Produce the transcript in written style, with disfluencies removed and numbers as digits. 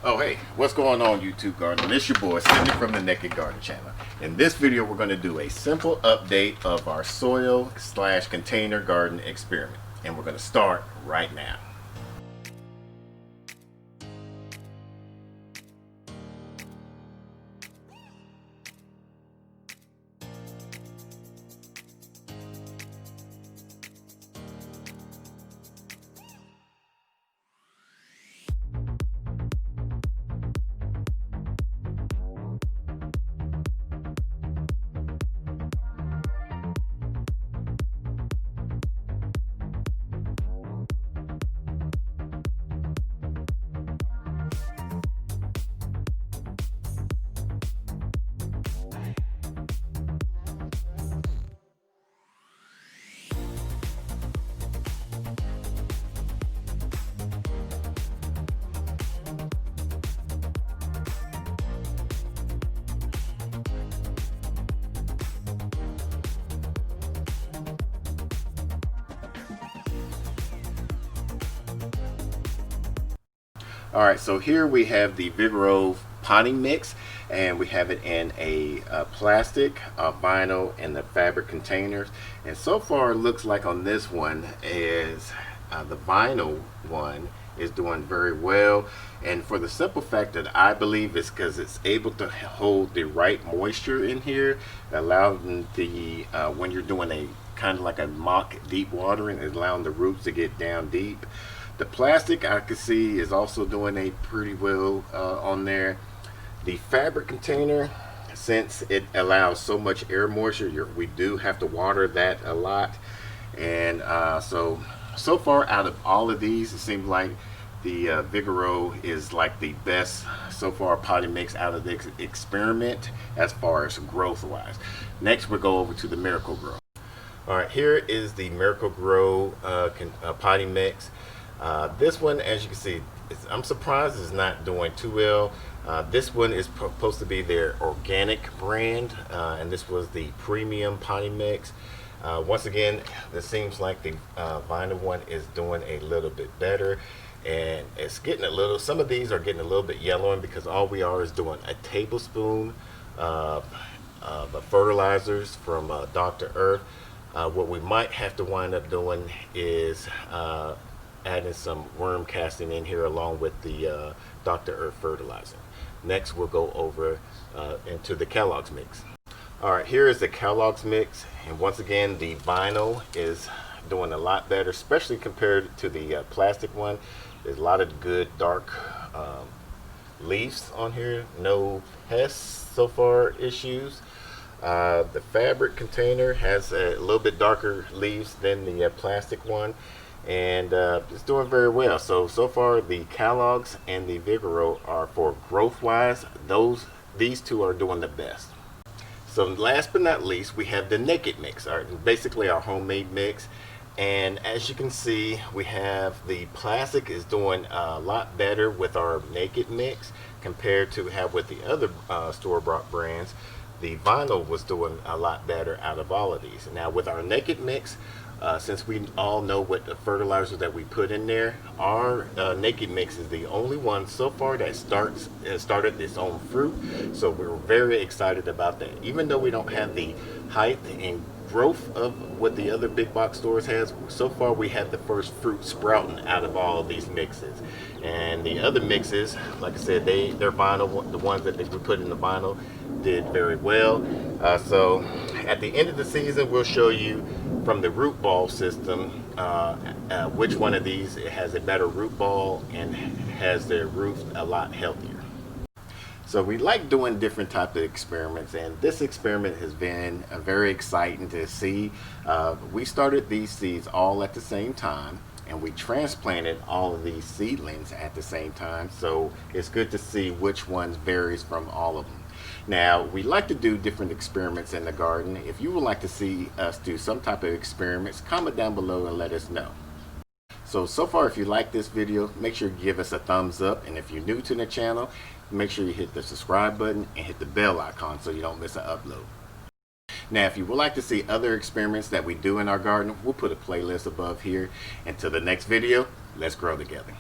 Oh hey, what's going on YouTube Garden? It's your boy Cindy from the Naked Garden channel. In this video we're going to do a simple update of our soil / container garden experiment, and we're going to start right now. Alright, so here we have the vigorous potting mix, and we have it in a plastic, vinyl, and the fabric containers. And so far it looks like on this one is the vinyl one is doing very well, and for the simple fact that I believe it's because it's able to hold the right moisture in here, allowing the when you're doing a kind of like a mock deep watering, it's allowing the roots to get down deep. The plastic I can see is also doing a pretty well on there. The fabric container, since it allows so much air moisture, we do have to water that a lot. And so far out of all of these, it seems like the Vigorous is like the best so far potting mix out of the experiment as far as growth wise. Next we'll go over to the Miracle-Gro. Alright, here is the Miracle-Gro potting mix. This one, as you can see, I'm surprised it's not doing too well. This one is supposed to be their organic brand, and this was the premium potting mix. Once again, it seems like the vinyl one is doing a little bit better, and it's getting a little, some of these are getting a little bit yellowing because all we are is doing a tablespoon of the fertilizers from Dr. Earth. What we might have to wind up doing is adding some worm casting in here along with the Dr. Earth fertilizer. Next we'll go over into the Kilgos mix. Alright, here is the Kilgos mix, and once again the vinyl is doing a lot better, especially compared to the plastic one. There's a lot of good dark leaves on here, no pests so far issues. The fabric container has a little bit darker leaves than the plastic one, and it's doing very well. So far the Kilgos and the Vigorous are, for growth wise, these two are doing the best. So last but not least, we have the Naked mix, basically our homemade mix. And as you can see, we have the plastic is doing a lot better with our Naked mix compared to have with the other store-bought brands. The vinyl was doing a lot better out of all of these. Now with our Naked mix, since we all know what the fertilizer that we put in there, our Naked mix is the only one so far that started its own fruit. So we're very excited about that. Even though we don't have the height and growth of what the other big box stores has, so far we have the first fruit sprouting out of all of these mixes. And the other mixes, like I said, they're vinyl, the ones that we put in the vinyl did very well. So at the end of the season we'll show you from the root ball system which one of these has a better root ball and has their roots a lot healthier. So we like doing different types of experiments, and this experiment has been very exciting to see. We started these seeds all at the same time, and we transplanted all of these seedlings at the same time, so it's good to see which ones varies from all of them. Now, we like to do different experiments in the garden. If you would like to see us do some type of experiments, comment down below and let us know. So far, if you like this video, make sure you give us a thumbs up, and if you're new to the channel, make sure you hit the subscribe button and hit the bell icon so you don't miss an upload. Now, if you would like to see other experiments that we do in our garden, we'll put a playlist above here. Until the next video, let's grow together.